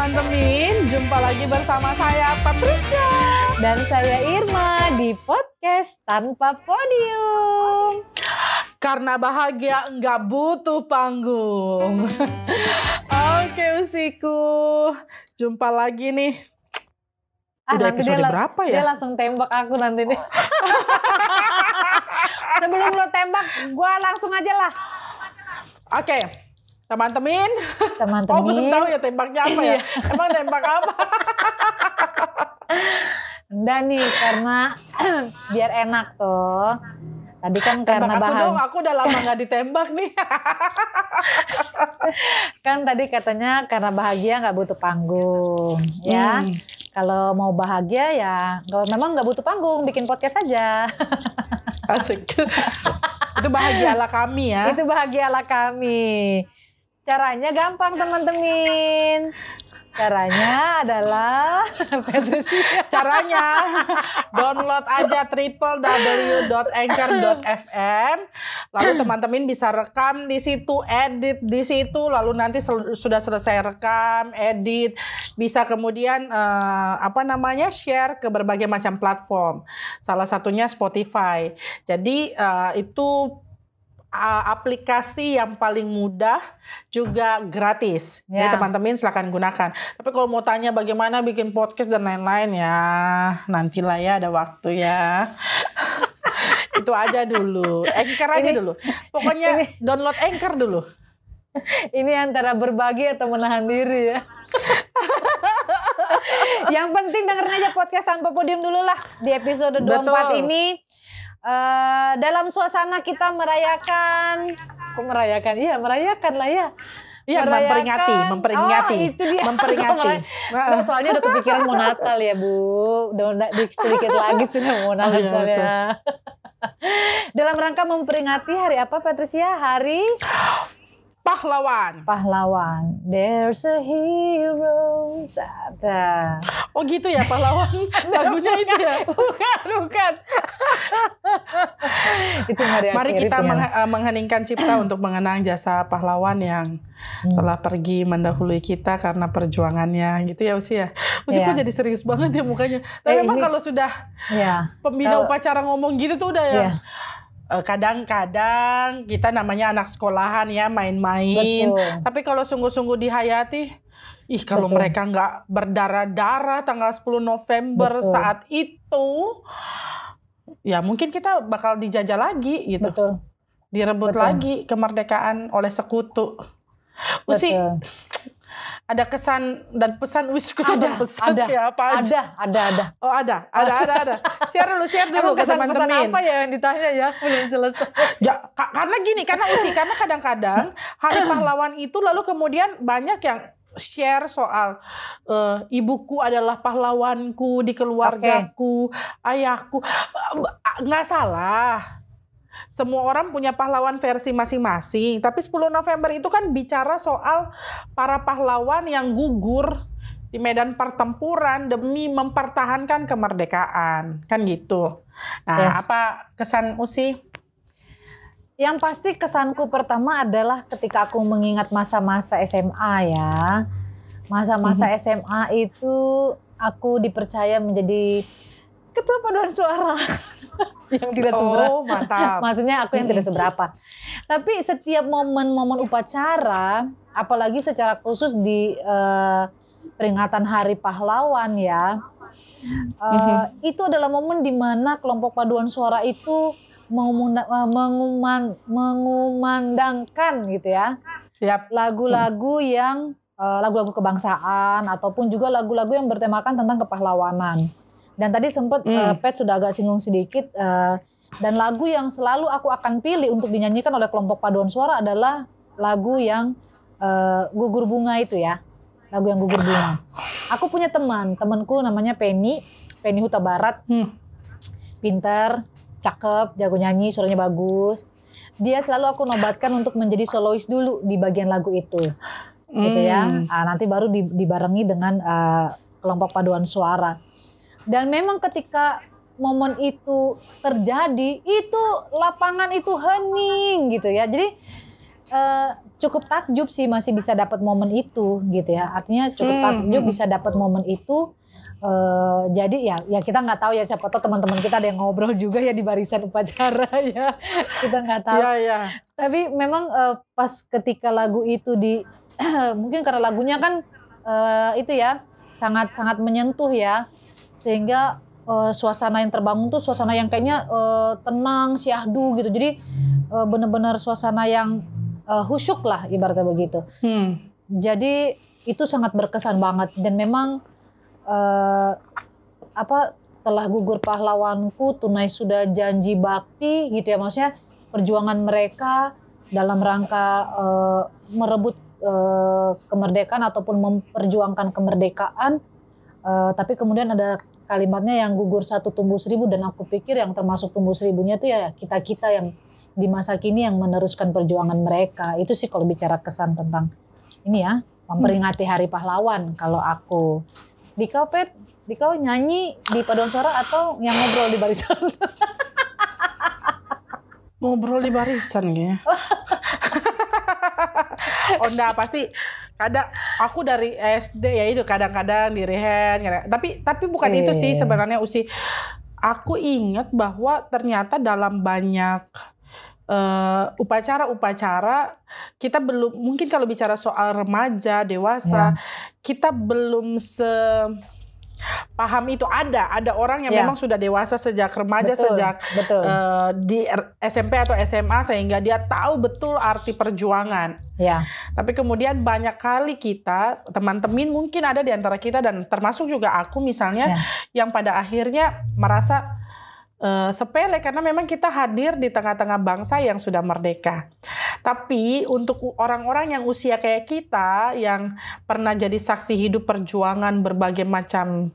teman-teman, jumpa lagi bersama saya Patricia dan saya Irma di podcast Tanpa Podium. Karena bahagia nggak butuh panggung. Oke usiku, jumpa lagi nih. Udah Nanti episode berapa ya? Dia langsung tembak aku nanti nih. Sebelum lo tembak, gue langsung aja lah. Oke, teman-teman. Oh belum tahu ya tembaknya apa ya? Emang tembak apa? Enggak nih, karena biar enak tuh. Tadi kan karena tembak aku dong, aku udah lama nggak ditembak nih. Kan tadi katanya karena bahagia nggak butuh panggung, ya. Kalau mau bahagia ya, memang nggak butuh panggung, bikin podcast aja. Asik. Itu bahagialah kami ya. Itu bahagialah kami. Caranya gampang teman-teman. Caranya adalah caranya download aja www.anchor.fm. Lalu teman-teman bisa rekam di situ, edit di situ, lalu nanti sudah selesai rekam, edit, bisa kemudian share ke berbagai macam platform. Salah satunya Spotify. Jadi itu aplikasi yang paling mudah juga gratis. Jadi teman-teman silakan gunakan. Tapi kalau mau tanya bagaimana bikin podcast dan lain-lain ya nantilah ya, ada waktu ya. Itu aja dulu. Anchor aja dulu. Pokoknya download Anchor dulu. Ini antara berbagi atau menahan diri ya. Yang penting dengerin aja podcast Tanpa Podium dulu lah. Di episode 24 ini. Dalam suasana kita merayakan lah ya. Iya, memperingati. Oh, itu dia. Memperingati. Soalnya udah kepikiran mau Natal ya, Bu. Sedikit lagi sudah mau Natal ya. Dalam rangka memperingati hari apa, Patricia? Hari Pahlawan. There's a hero. Ada. Oh gitu ya pahlawan. Lagunya itu ya. Bukan. Itu Mari kita mengheningkan cipta untuk mengenang jasa pahlawan yang telah pergi mendahului kita karena perjuangannya gitu ya Usi ya. Usi kok jadi serius banget ya mukanya. Tapi memang kalau sudah pembina upacara ngomong gitu tuh udah ya. Kadang-kadang kita namanya anak sekolahan ya main-main. Tapi kalau sungguh-sungguh dihayati, kalau mereka nggak berdarah-darah tanggal 10 November saat itu, ya mungkin kita bakal dijajah lagi gitu. Direbut lagi kemerdekaan oleh sekutu. Usi, ada kesan dan pesan ada. Ya apa aja? Ada. Oh ada. Share dulu ke teman-teman. Apa ya yang ditanya ya? Belum selesai. Ya, karena kadang-kadang Hari Pahlawan itu lalu kemudian banyak yang share soal ibuku adalah pahlawanku di keluargaku, ayahku. Nggak salah. Semua orang punya pahlawan versi masing-masing. Tapi 10 November itu kan bicara soal para pahlawan yang gugur di medan pertempuran demi mempertahankan kemerdekaan. Kan gitu. Nah, apa kesan Usi? Yang pasti kesanku pertama adalah ketika aku mengingat masa-masa SMA ya. Masa-masa SMA itu aku dipercaya menjadi ketua paduan suara. Yang tidak seberapa. Oh, mantap. Maksudnya aku yang tidak seberapa. Tapi setiap momen-momen upacara, apalagi secara khusus di peringatan Hari Pahlawan ya, itu adalah momen di mana kelompok paduan suara itu mengumandangkan gitu ya, lagu-lagu yang lagu-lagu kebangsaan ataupun juga lagu-lagu yang bertemakan tentang kepahlawanan. Dan tadi sempat Pet sudah agak singgung sedikit, dan lagu yang selalu aku akan pilih untuk dinyanyikan oleh kelompok paduan suara adalah lagu yang gugur bunga itu ya, lagu yang gugur bunga. Aku punya temanku namanya Penny Huta Barat, pinter, cakep, jago nyanyi, suaranya bagus. Dia selalu aku nobatkan untuk menjadi solois dulu di bagian lagu itu, gitu ya. Nanti baru dibarengi dengan kelompok paduan suara. Dan memang ketika momen itu terjadi, itu lapangan itu hening gitu ya. Jadi cukup takjub sih masih bisa dapat momen itu gitu ya. Artinya cukup takjub bisa dapat momen itu. Jadi ya kita nggak tahu ya, siapa tahu teman-teman kita ada yang ngobrol juga ya di barisan upacara ya. Kita nggak tahu. Tapi memang pas ketika lagu itu mungkin karena lagunya kan itu ya sangat menyentuh ya, sehingga suasana yang terbangun tuh suasana yang kayaknya tenang, syahdu gitu. Jadi benar-benar suasana yang khusyuk lah ibaratnya begitu. Jadi itu sangat berkesan banget, dan memang telah gugur pahlawanku, tunai sudah janji bakti gitu ya, maksudnya perjuangan mereka dalam rangka merebut kemerdekaan ataupun memperjuangkan kemerdekaan, tapi kemudian ada kalimatnya yang gugur satu tumbuh seribu, dan aku pikir yang termasuk tumbuh seribunya itu ya kita yang di masa kini yang meneruskan perjuangan mereka. Itu sih kalau bicara kesan tentang ini ya, memperingati Hari Pahlawan kalau aku. Dikau Pet, Dikau nyanyi di paduan suara atau yang ngobrol di barisan? Ngobrol di barisan ya. Oh enggak, pasti kadang aku dari SD ya itu kadang-kadang di rehen. Tapi bukan itu sih sebenarnya Usi. Aku ingat bahwa ternyata dalam banyak upacara-upacara kita belum, mungkin kalau bicara soal remaja, dewasa, kita belum paham itu. Ada orang yang memang sudah dewasa sejak remaja, sejak di SMP atau SMA, sehingga dia tahu betul arti perjuangan. Tapi kemudian banyak kali kita, teman-teman mungkin ada di antara kita, dan termasuk juga aku misalnya, yang pada akhirnya merasa sepele karena memang kita hadir di tengah-tengah bangsa yang sudah merdeka. Tapi untuk orang-orang yang usia kayak kita, yang pernah jadi saksi hidup perjuangan berbagai macam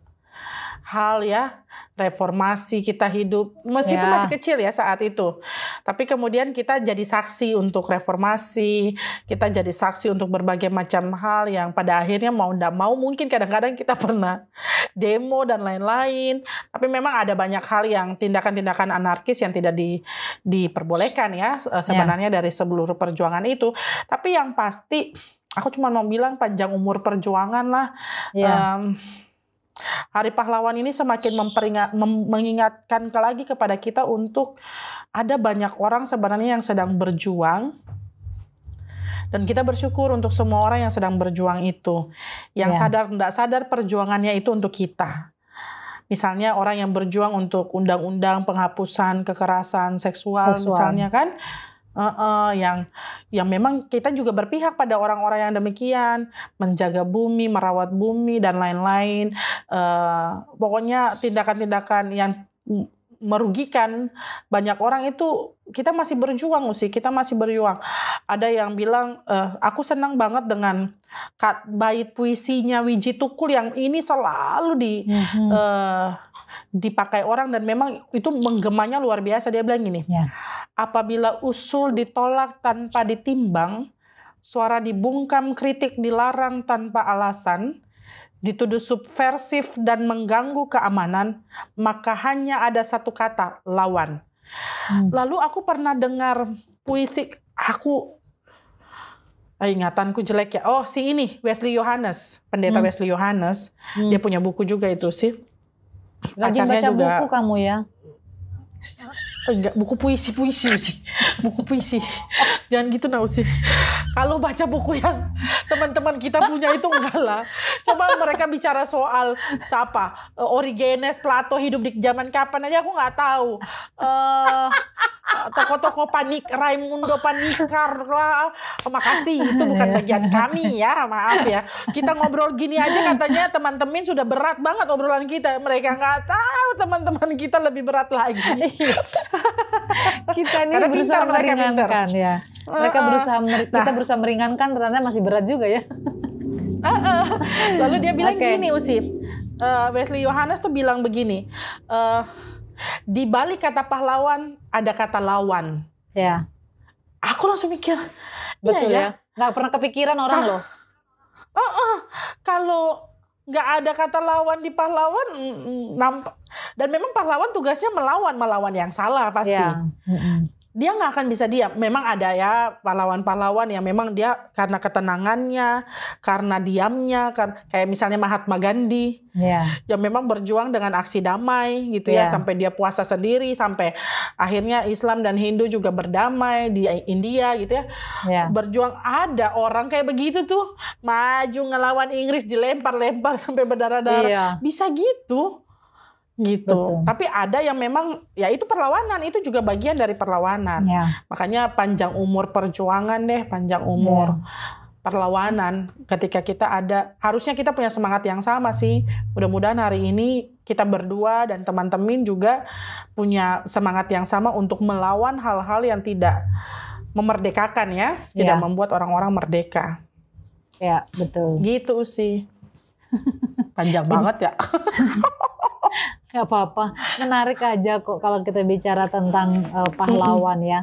hal ya, reformasi kita hidup, meskipun masih kecil ya saat itu. Tapi kemudian kita jadi saksi untuk reformasi, kita jadi saksi untuk berbagai macam hal yang pada akhirnya mau ndak mau, mungkin kadang-kadang kita pernah demo dan lain-lain. Tapi memang ada banyak hal yang tindakan-tindakan anarkis yang tidak diperbolehkan ya sebenarnya dari seluruh perjuangan itu. Tapi yang pasti aku cuma mau bilang panjang umur perjuangan lah. Hari Pahlawan ini semakin mengingatkan lagi kepada kita untuk ada banyak orang sebenarnya yang sedang berjuang, dan kita bersyukur untuk semua orang yang sedang berjuang itu, yang sadar tidak sadar perjuangannya itu untuk kita. Misalnya orang yang berjuang untuk undang-undang penghapusan kekerasan seksual. Misalnya kan, yang memang kita juga berpihak pada orang-orang yang demikian, menjaga bumi, merawat bumi dan lain-lain. Pokoknya tindakan-tindakan yang merugikan banyak orang itu kita masih berjuang kita masih berjuang. Ada yang bilang, aku senang banget dengan bait puisinya Wiji Tukul yang ini selalu dipakai orang, dan memang itu menggemanya luar biasa. Dia bilang gini, apabila usul ditolak tanpa ditimbang, suara dibungkam, kritik dilarang tanpa alasan, dituduh subversif dan mengganggu keamanan, maka hanya ada satu kata, lawan. Lalu aku pernah dengar puisi, ingatanku jelek ya. Oh, si ini Wesley Yohanes, pendeta Wesley Yohanes, dia punya buku juga itu sih. Rajin baca juga, buku kamu ya? Enggak, buku puisi sih. Buku puisi. Jangan gitu Nausis. Kalau baca buku yang teman-teman kita punya itu enggak lah. Coba mereka bicara soal siapa? Origenes, Plato hidup di zaman kapan aja aku nggak tahu. Tokoh-tokoh Raimundo Panikar lah. Makasih, itu bukan bagian kami ya, maaf ya. Kita ngobrol gini aja katanya teman-teman sudah berat banget obrolan kita. Mereka nggak tahu teman-teman kita lebih berat lagi. Kita ini berusaha meringankan ya. Mereka kita berusaha meringankan, ternyata masih berat juga ya. Lalu dia bilang gini Usi, Wesley Yohanes tuh bilang begini, di balik kata pahlawan ada kata lawan. Ya. Aku langsung mikir, betul ya. Nggak pernah kepikiran orang loh. Kalau nggak ada kata lawan di pahlawan, nampak. Dan memang pahlawan tugasnya melawan yang salah pasti. dia nggak akan bisa diam. Memang ada ya pahlawan-pahlawan yang memang dia karena ketenangannya, karena diamnya, kayak misalnya Mahatma Gandhi, yang memang berjuang dengan aksi damai gitu ya, sampai dia puasa sendiri, sampai akhirnya Islam dan Hindu juga berdamai di India gitu ya. Berjuang, ada orang kayak begitu tuh, maju ngelawan Inggris dilempar-lempar sampai berdarah-darah, bisa gitu. Betul. Tapi ada yang memang ya itu perlawanan, itu juga bagian dari perlawanan. Makanya panjang umur perjuangan deh, panjang umur perlawanan. Ketika kita ada, harusnya kita punya semangat yang sama sih. Mudah-mudahan hari ini kita berdua dan teman-teman juga punya semangat yang sama untuk melawan hal-hal yang tidak memerdekakan ya, tidak membuat orang-orang merdeka. Ya, betul. Gitu sih. Panjang banget ya. Gak apa-apa, menarik aja kok kalau kita bicara tentang pahlawan ya.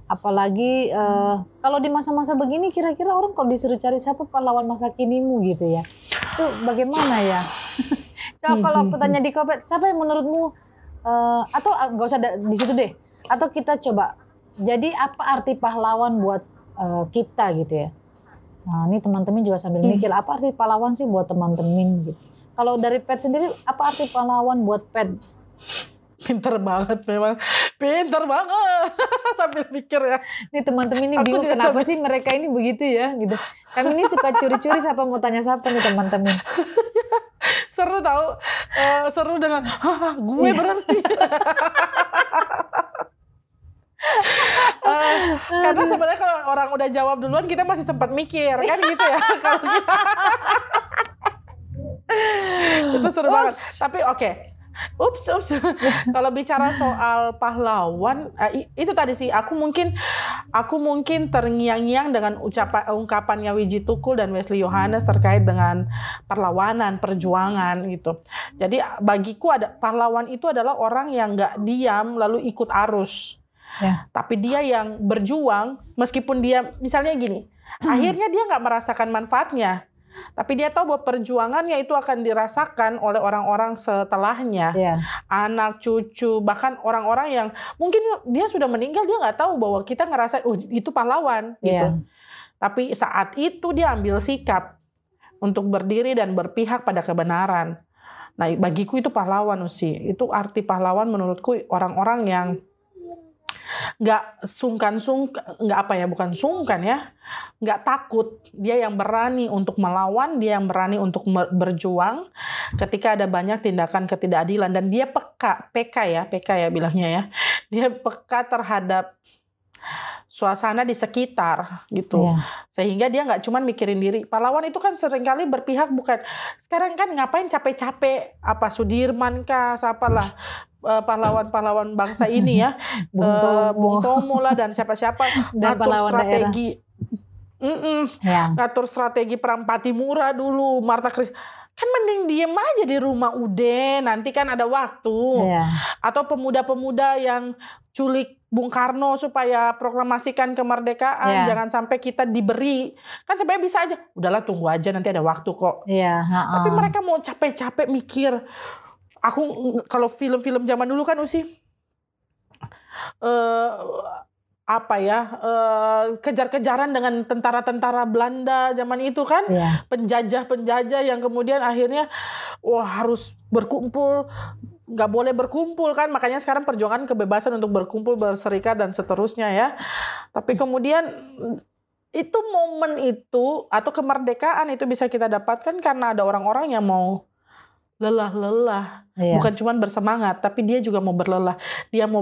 Apalagi kalau di masa-masa begini, kira-kira orang kalau disuruh cari siapa pahlawan masa kinimu gitu ya, itu bagaimana ya? Coba kalau aku tanya di Kopet, siapa yang menurutmu atau nggak usah di situ deh, atau kita coba, jadi apa arti pahlawan buat kita gitu ya? Nah ini teman-teman juga sambil mikir apa arti pahlawan sih buat teman-teman gitu. Kalau dari Pet sendiri, apa arti pahlawan buat Pet? Pinter banget memang. Pinter banget. Sambil mikir ya. Ini teman-teman ini bingung kenapa sih mereka ini begitu ya gitu. Kami ini suka curi-curi siapa mau tanya siapa nih teman-teman. Seru tau. Seru dengan, gue berarti. Karena sebenarnya kalau orang udah jawab duluan, kita masih sempat mikir. Kan gitu ya. Kalau kita... Itu seru banget. Tapi oke. Ups. Kalau bicara soal pahlawan, itu tadi sih aku mungkin terngiang-ngiang dengan ungkapannya Wiji Tukul dan Wesley Yohanes terkait dengan perlawanan, perjuangan gitu. Jadi bagiku pahlawan itu adalah orang yang nggak diam lalu ikut arus. Tapi dia yang berjuang meskipun dia misalnya gini, akhirnya dia nggak merasakan manfaatnya. Tapi dia tahu bahwa perjuangannya itu akan dirasakan oleh orang-orang setelahnya, anak, cucu, bahkan orang-orang yang mungkin dia sudah meninggal, dia nggak tahu bahwa kita ngerasa, itu pahlawan, gitu. Tapi saat itu dia ambil sikap untuk berdiri dan berpihak pada kebenaran. Nah, bagiku itu pahlawan sih. Itu arti pahlawan menurutku orang-orang yang nggak nggak takut, dia yang berani untuk melawan, dia yang berani untuk berjuang ketika ada banyak tindakan ketidakadilan, dan dia peka ya bilangnya ya, dia peka terhadap suasana di sekitar gitu, sehingga dia nggak cuma mikirin diri. Pahlawan itu kan seringkali berpihak, bukan sekarang kan ngapain capek-capek apa Sudirman kah, siapalah pahlawan-pahlawan bangsa ini ya, Bung Tomo lah dan siapa-siapa ngatur strategi, ngatur strategi perang Patimura dulu, Marta Kris. Kan mending diem aja di rumah udah, nanti kan ada waktu. Atau pemuda-pemuda yang culik Bung Karno supaya proklamasikan kemerdekaan, jangan sampai kita diberi. Kan sebenarnya bisa aja, udahlah tunggu aja nanti ada waktu kok. Tapi mereka mau capek-capek mikir. Aku kalau film-film zaman dulu kan kejar-kejaran dengan tentara-tentara Belanda zaman itu kan, penjajah-penjajah yang kemudian akhirnya harus berkumpul, nggak boleh berkumpul kan, makanya sekarang perjuangan kebebasan untuk berkumpul, berserikat dan seterusnya ya. Tapi kemudian itu momen itu atau kemerdekaan itu bisa kita dapatkan karena ada orang-orang yang mau lelah-lelah, bukan cuma bersemangat, tapi dia juga mau berlelah. Dia mau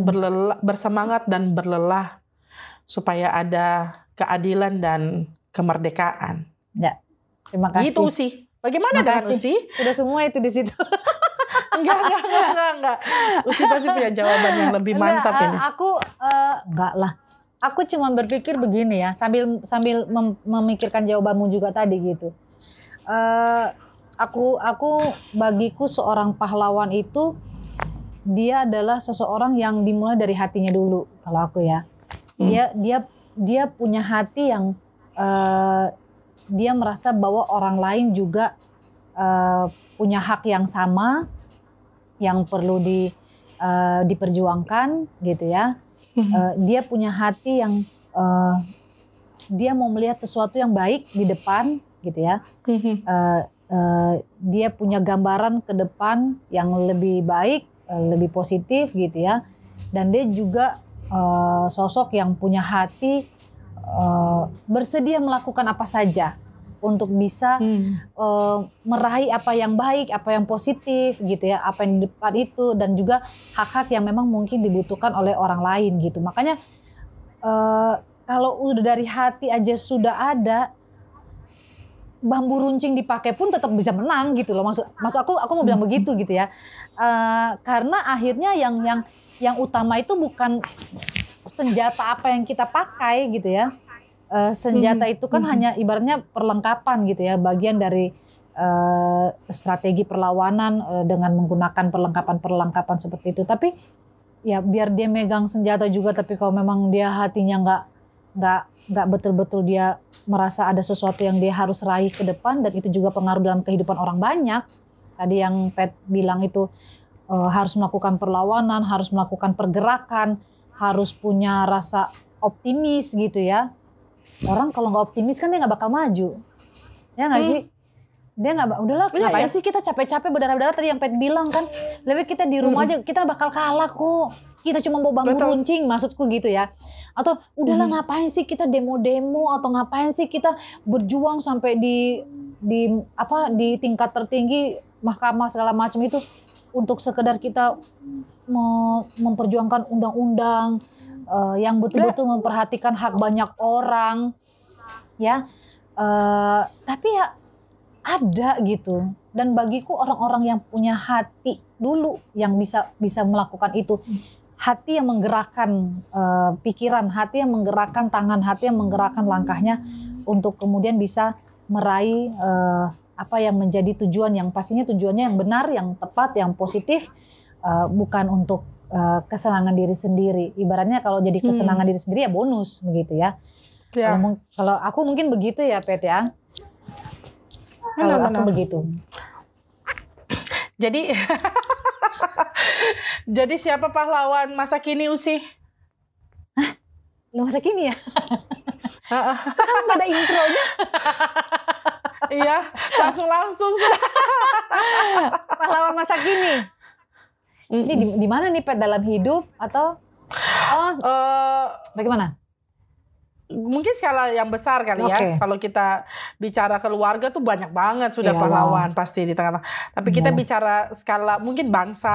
bersemangat dan berlelah supaya ada keadilan dan kemerdekaan. Ya, terima kasih. Gitu sih. Bagaimana dengan Usi? Sudah semua itu di situ. Enggak. Usi pasti punya jawaban yang lebih mantap ini. Aku enggak lah. Aku cuma berpikir begini ya, sambil memikirkan jawabanmu juga tadi gitu. Aku bagiku seorang pahlawan itu dia adalah seseorang yang dimulai dari hatinya dulu kalau aku ya. Dia punya hati yang dia merasa bahwa orang lain juga punya hak yang sama yang perlu diperjuangkan gitu ya. Dia punya hati yang dia mau melihat sesuatu yang baik di depan gitu ya. Dia punya gambaran ke depan yang lebih baik, lebih positif gitu ya. Dan dia juga sosok yang punya hati bersedia melakukan apa saja untuk bisa meraih apa yang baik, apa yang positif gitu ya, apa yang di depan itu, dan juga hak-hak yang memang mungkin dibutuhkan oleh orang lain gitu. Makanya kalau udah dari hati aja sudah ada, bambu runcing dipakai pun tetap bisa menang gitu loh. Maksud aku mau bilang begitu gitu ya. Karena akhirnya yang utama itu bukan senjata apa yang kita pakai gitu ya. Senjata itu kan hanya ibaratnya perlengkapan gitu ya, bagian dari strategi perlawanan dengan menggunakan perlengkapan seperti itu. Tapi ya biar dia megang senjata juga, tapi kalau memang dia hatinya nggak betul-betul dia merasa ada sesuatu yang dia harus raih ke depan, dan itu juga pengaruh dalam kehidupan orang banyak. Tadi yang Pat bilang itu harus melakukan perlawanan, harus melakukan pergerakan, harus punya rasa optimis gitu ya. Orang kalau nggak optimis kan dia nggak bakal maju, ya nggak sih? Dia nggak, udahlah ngapain sih kita capek-capek berdarah-darah, tadi yang Pat bilang kan, lebih kita di rumah aja, kita bakal kalah kok. Kita cuma bawa bambu runcing, maksudku gitu ya. Atau udahlah ngapain sih kita demo-demo, atau ngapain sih kita berjuang sampai di tingkat tertinggi mahkamah segala macam itu untuk sekedar kita memperjuangkan undang-undang yang betul-betul memperhatikan hak banyak orang ya. Tapi ya ada gitu. Dan bagiku orang-orang yang punya hati dulu yang bisa melakukan itu. Hati yang menggerakkan pikiran, hati yang menggerakkan tangan, hati yang menggerakkan langkahnya untuk kemudian bisa meraih apa yang menjadi tujuan, yang pastinya tujuannya yang benar, yang tepat, yang positif, bukan untuk kesenangan diri sendiri. Ibaratnya kalau jadi kesenangan diri sendiri ya bonus begitu ya. Kalau aku mungkin begitu ya Pet ya. Kalau aku begitu. Jadi jadi siapa pahlawan masa kini Usi? Hah? Masa kini ya? Kan gak ada intronya. Iya, langsung. Pahlawan masa kini. Ini di mana nih Pet, dalam hidup atau bagaimana? Mungkin skala yang besar kali ya. Kalau kita bicara keluarga tuh banyak banget sudah pahlawan pasti di tengah. Tapi kita bicara skala mungkin bangsa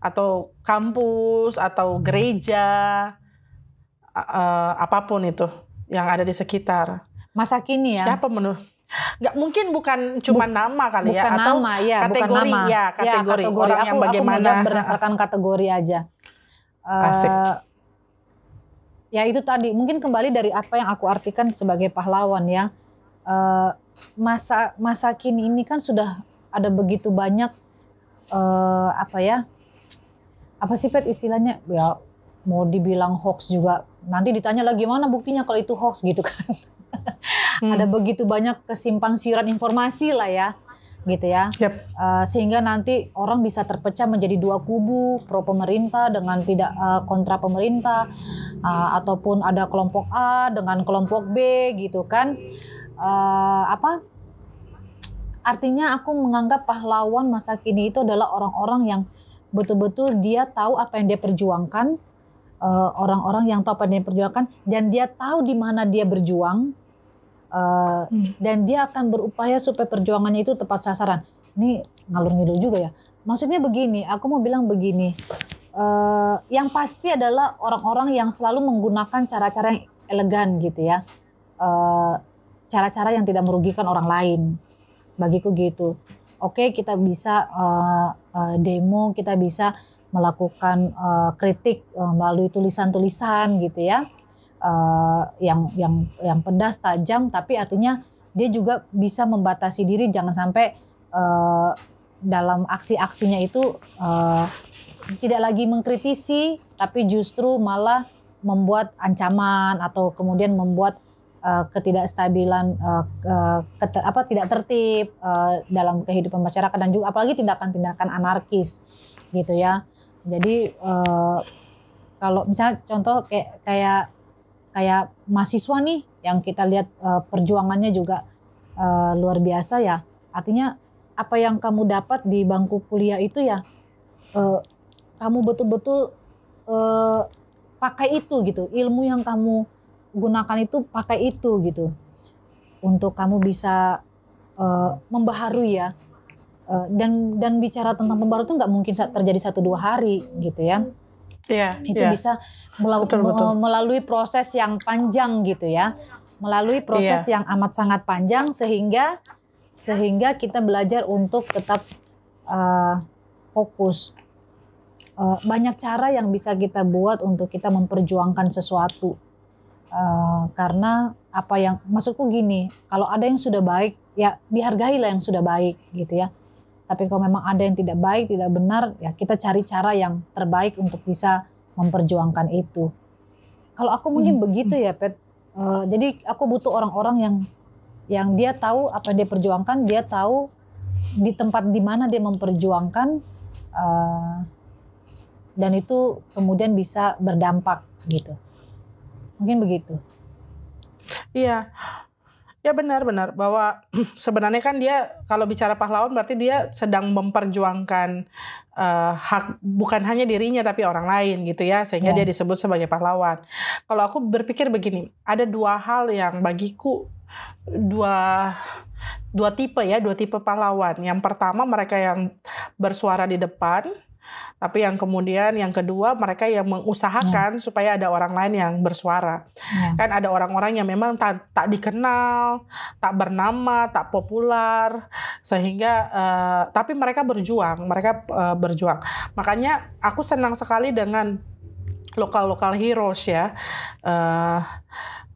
atau kampus atau gereja, apapun itu yang ada di sekitar. Masa kini ya. Siapa menurut? Nggak mungkin, bukan cuma nama kali ya, atau nama, ya, kategori bukan nama. Ya, kategori orang yang bagaimana. Aku berdasarkan kategori aja. Asik. Ya itu tadi, mungkin kembali dari apa yang aku artikan sebagai pahlawan ya. Masa kini ini kan sudah ada begitu banyak apa sih Pet istilahnya, ya mau dibilang hoax juga, nanti ditanya lagi mana buktinya kalau itu hoax gitu kan. Ada begitu banyak kesimpang siuran informasi lah ya gitu ya. Sehingga nanti orang bisa terpecah menjadi dua kubu, pro pemerintah dengan tidak kontra pemerintah, ataupun ada kelompok A dengan kelompok B gitu kan. Artinya aku menganggap pahlawan masa kini itu adalah orang-orang yang betul-betul dia tahu apa yang dia perjuangkan, orang-orang yang tahu apa yang dia perjuangkan, dan dia tahu di mana dia berjuang. Dan dia akan berupaya supaya perjuangannya itu tepat sasaran. Ini ngalur ngidul juga ya. Maksudnya begini, aku mau bilang begini. Yang pasti adalah orang-orang yang selalu menggunakan cara-cara yang elegan gitu ya. Cara-cara yang tidak merugikan orang lain. Bagiku gitu. Oke, kita bisa demo, kita bisa melakukan kritik melalui tulisan-tulisan gitu ya. Yang pedas, tajam, tapi artinya dia juga bisa membatasi diri jangan sampai dalam aksi-aksinya itu tidak lagi mengkritisi, tapi justru malah membuat ancaman atau kemudian membuat ketidakstabilan, tidak tertib dalam kehidupan masyarakat, dan juga apalagi tindakan-tindakan anarkis gitu ya. Jadi kalau misalnya contoh kayak mahasiswa nih yang kita lihat perjuangannya juga luar biasa ya. Artinya apa yang kamu dapat di bangku kuliah itu ya kamu betul-betul pakai itu gitu. Ilmu yang kamu gunakan itu pakai itu gitu. Untuk kamu bisa membaharui ya. Dan bicara tentang pembaharuan itu nggak mungkin terjadi 1-2 hari gitu ya. Itu bisa melalui proses yang panjang gitu ya. Melalui proses yang amat sangat panjang sehingga kita belajar untuk tetap fokus. Banyak cara yang bisa kita buat untuk kita memperjuangkan sesuatu. Karena maksudku gini, kalau ada yang sudah baik ya dihargailah yang sudah baik gitu ya. Tapi kalau memang ada yang tidak baik, tidak benar, ya kita cari cara yang terbaik untuk bisa memperjuangkan itu. Kalau aku mungkin begitu ya, Pet. Jadi aku butuh orang-orang yang dia tahu apa yang dia perjuangkan, dia tahu di tempat di mana dia memperjuangkan, dan itu kemudian bisa berdampak gitu. Mungkin begitu. Iya. Ya benar bahwa sebenarnya kan dia kalau bicara pahlawan berarti dia sedang memperjuangkan hak bukan hanya dirinya tapi orang lain gitu ya, sehingga dia disebut sebagai pahlawan. Kalau aku berpikir begini, ada 2 hal yang bagiku dua tipe pahlawan. Yang pertama mereka yang bersuara di depan. Tapi yang kedua mereka yang mengusahakan supaya ada orang lain yang bersuara. Kan ada orang-orang yang memang tak dikenal, tak bernama, tak populer, sehingga tapi mereka berjuang. Makanya aku senang sekali dengan lokal heroes ya.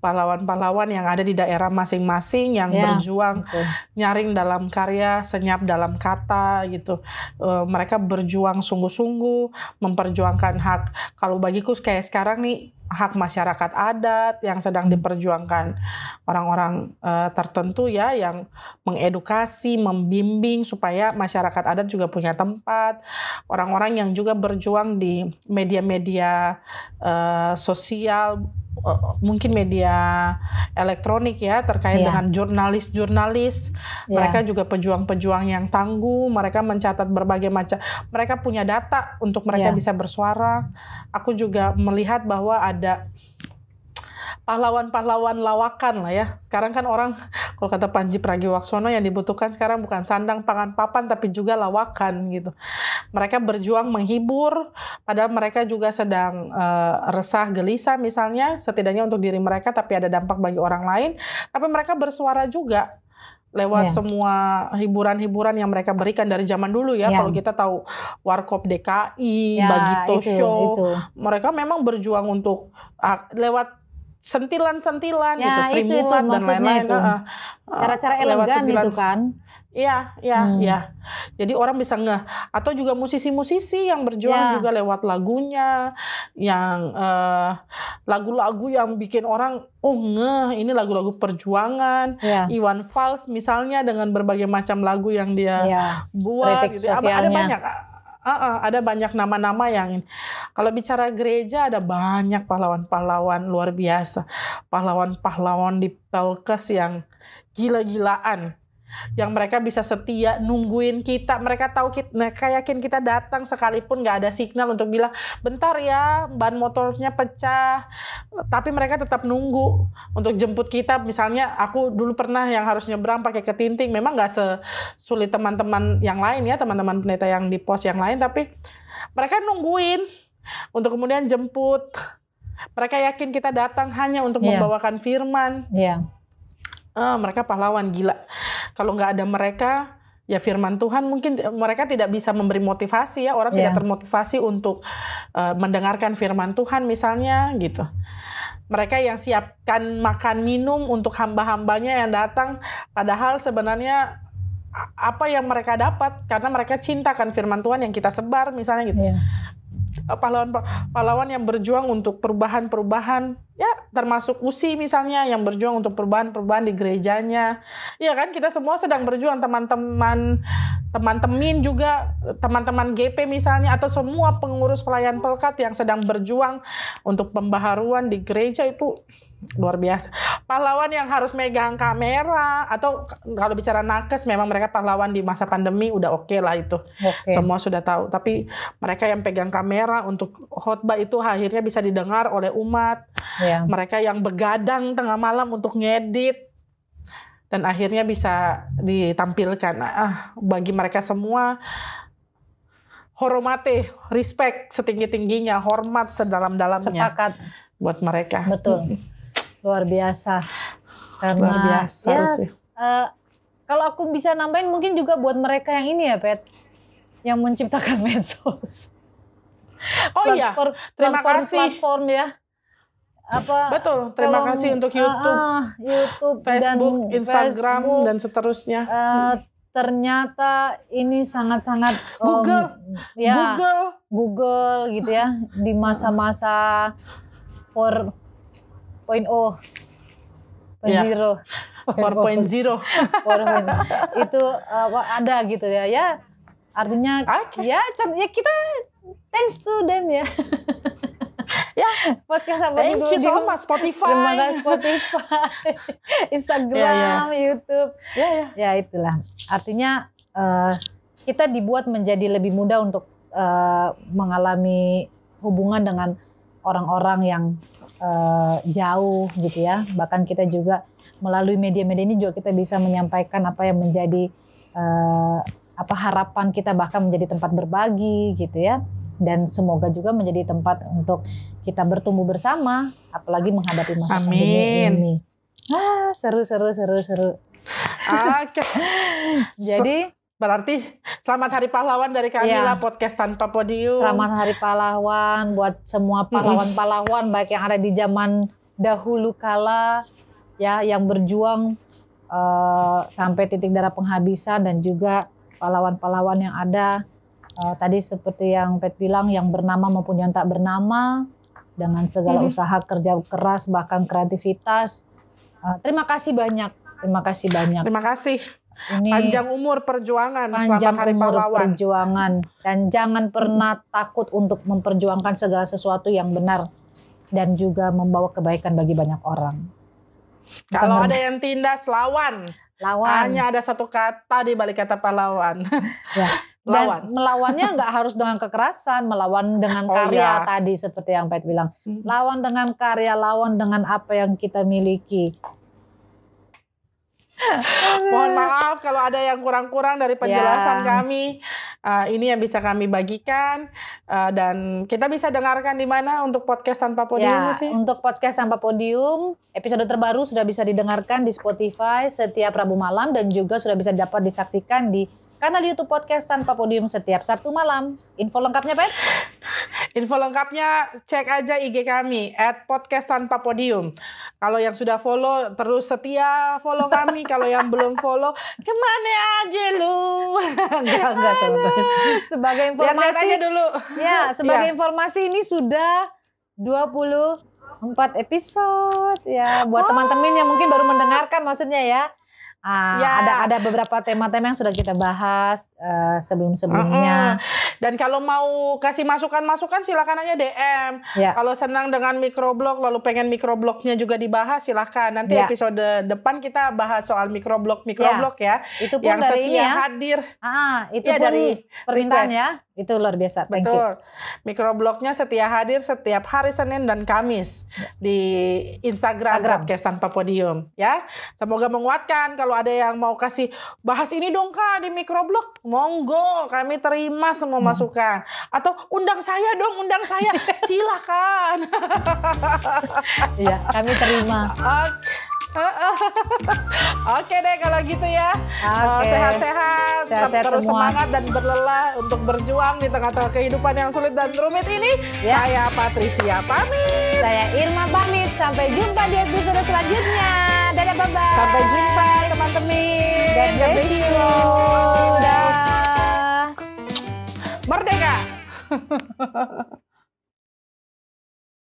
Pahlawan-pahlawan yang ada di daerah masing-masing yang berjuang, nyaring dalam karya, senyap dalam kata gitu. Mereka berjuang sungguh-sungguh memperjuangkan hak. Kalau bagiku kayak sekarang nih hak masyarakat adat yang sedang diperjuangkan orang-orang tertentu ya, yang mengedukasi, membimbing supaya masyarakat adat juga punya tempat. Orang-orang yang juga berjuang di media-media sosial, mungkin media elektronik ya, terkait dengan jurnalis. Mereka juga pejuang-pejuang yang tangguh. Mereka mencatat berbagai macam, mereka punya data untuk mereka bisa bersuara. Aku juga melihat bahwa ada pahlawan-pahlawan lawakan lah ya. Sekarang kan orang, kalau kata Panji Pragiwaksono, yang dibutuhkan sekarang bukan sandang pangan papan tapi juga lawakan gitu. Mereka berjuang menghibur, padahal mereka juga sedang resah gelisah misalnya, setidaknya untuk diri mereka, tapi ada dampak bagi orang lain. Tapi mereka bersuara juga lewat semua hiburan-hiburan yang mereka berikan dari zaman dulu ya. Kalau kita tahu Warkop DKI, Bagito Show, mereka memang berjuang untuk lewat sentilan-sentilan gitu, Sri Mulat dan lain-lain. Cara-cara elegan itu kan. Iya. Jadi orang bisa ngeh. Atau juga musisi-musisi yang berjuang juga lewat lagunya, yang lagu-lagu yang bikin orang ngeh, ini lagu-lagu perjuangan. Iwan Fals misalnya dengan berbagai macam lagu yang dia buat. Gitu. Ada banyak. Ada banyak nama-nama yang kalau bicara gereja ada banyak pahlawan-pahlawan luar biasa. Pahlawan-pahlawan di Pelkes yang gila-gilaan. Yang mereka bisa setia nungguin kita. Mereka tahu mereka yakin kita datang sekalipun nggak ada signal untuk bilang bentar ya, ban motornya pecah. Tapi mereka tetap nunggu untuk jemput kita. Misalnya aku dulu pernah yang harus nyebrang pakai ketinting. Memang nggak sesulit teman-teman yang lain ya, teman-teman pendeta yang di pos yang lain. Tapi mereka nungguin untuk kemudian jemput. Mereka yakin kita datang hanya untuk membawakan firman. Mereka pahlawan gila. Kalau nggak ada mereka, ya firman Tuhan mungkin mereka tidak bisa memberi motivasi ya. Orang tidak termotivasi untuk mendengarkan firman Tuhan misalnya gitu. Mereka yang siapkan makan minum untuk hamba-hambanya yang datang, padahal sebenarnya apa yang mereka dapat karena mereka cintakan firman Tuhan yang kita sebar misalnya gitu. pahlawan yang berjuang untuk perubahan-perubahan, ya termasuk USI misalnya yang berjuang untuk perubahan-perubahan di gerejanya. Ya kan, kita semua sedang berjuang, teman-teman juga, teman-teman GP misalnya, atau semua pengurus pelayan pelkat yang sedang berjuang untuk pembaharuan di gereja, itu luar biasa. Pahlawan yang harus megang kamera, atau kalau bicara nakes memang mereka pahlawan di masa pandemi, udah oke lah itu. Semua sudah tahu. Tapi mereka yang pegang kamera untuk khotbah itu akhirnya bisa didengar oleh umat. Mereka yang begadang tengah malam untuk ngedit dan akhirnya bisa ditampilkan. Bagi mereka semua, hormati, respect setinggi-tingginya, hormat sedalam-dalamnya. Sepakat. Buat mereka. Betul. Luar biasa. Karena luar biasa sih. Kalau aku bisa nambahin mungkin juga buat mereka yang ini ya, Pet, yang menciptakan medsos. Iya, terima kasih. Platform ya. Betul, terima kasih untuk YouTube, Facebook, dan Instagram, Facebook, dan seterusnya. Ternyata ini sangat-sangat Google gitu ya, di masa-masa 4.0 itu ada gitu ya artinya ya kita thanks to them ya. Podcast apa thank you so much Spotify. Terima kasih Spotify, Instagram, YouTube. Ya itulah artinya kita dibuat menjadi lebih mudah untuk mengalami hubungan dengan orang-orang yang jauh gitu ya. Bahkan kita juga melalui media-media ini juga kita bisa menyampaikan apa yang menjadi harapan kita, bahkan menjadi tempat berbagi gitu ya. Dan semoga juga menjadi tempat untuk kita bertumbuh bersama, apalagi menghadapi masa pandemi ini. Seru. Jadi berarti selamat Hari Pahlawan dari kami lah, podcast Tanpa Podium. Selamat Hari Pahlawan buat semua pahlawan-pahlawan baik yang ada di zaman dahulu kala ya, yang berjuang sampai titik darah penghabisan, dan juga pahlawan-pahlawan yang ada tadi seperti yang Pet bilang, yang bernama maupun yang tak bernama, dengan segala usaha kerja keras bahkan kreativitas. Terima kasih banyak. Terima kasih. Ini panjang umur perjuangan, selamat Hari Pahlawan. Perjuangan, dan jangan pernah takut untuk memperjuangkan segala sesuatu yang benar dan juga membawa kebaikan bagi banyak orang. Kalau ada yang tindas, lawan. Hanya ada satu kata di balik kata pahlawan. Dan melawannya nggak harus dengan kekerasan, melawan dengan karya tadi seperti yang Pet bilang. Lawan dengan karya, lawan dengan apa yang kita miliki. Mohon maaf kalau ada yang kurang-kurang dari penjelasan kami. Ini yang bisa kami bagikan, dan kita bisa dengarkan di mana untuk podcast Tanpa Podium sih? Untuk podcast Tanpa Podium episode terbaru sudah bisa didengarkan di Spotify setiap Rabu malam, dan juga sudah bisa dapat disaksikan di kanal YouTube podcast Tanpa Podium setiap Sabtu malam. Info lengkapnya, Pet? Info lengkapnya cek aja IG kami @podcasttanpapodium. Kalau yang sudah follow terus setia follow kami. Kalau yang belum follow, kemana aja lu? Enggak teman-teman. Sebagai informasi, lihat aja dulu. Sebagai informasi ini sudah 24 episode ya, buat teman-teman yang mungkin baru mendengarkan maksudnya ya. Ada beberapa tema-tema yang sudah kita bahas sebelum-sebelumnya. Dan kalau mau kasih masukan-masukan silakan aja DM. Kalau senang dengan microblog lalu pengen microblognya juga dibahas, silakan. Nanti episode depan kita bahas soal microblog ya. Itu pun yang dari setia hadir. Itu pun dari permintaan ya. Itu luar biasa. Betul. Microblognya setia hadir setiap hari Senin dan Kamis di Instagram podcast Tanpa Podium ya. Semoga menguatkan. Kalau ada yang mau kasih bahas ini dong Kak di microblog, monggo, kami terima semua masukan. Atau undang saya dong, silakan. Iya, kami terima. Oke deh kalau gitu ya. Sehat-sehat, terus semangat dan berlelah untuk berjuang di tengah-tengah kehidupan yang sulit dan rumit ini. Saya Patricia pamit. Saya Irma pamit. Sampai jumpa di episode selanjutnya. Dadah, bye-bye. Sampai jumpa teman-teman. God bless you. Dah. Merdeka.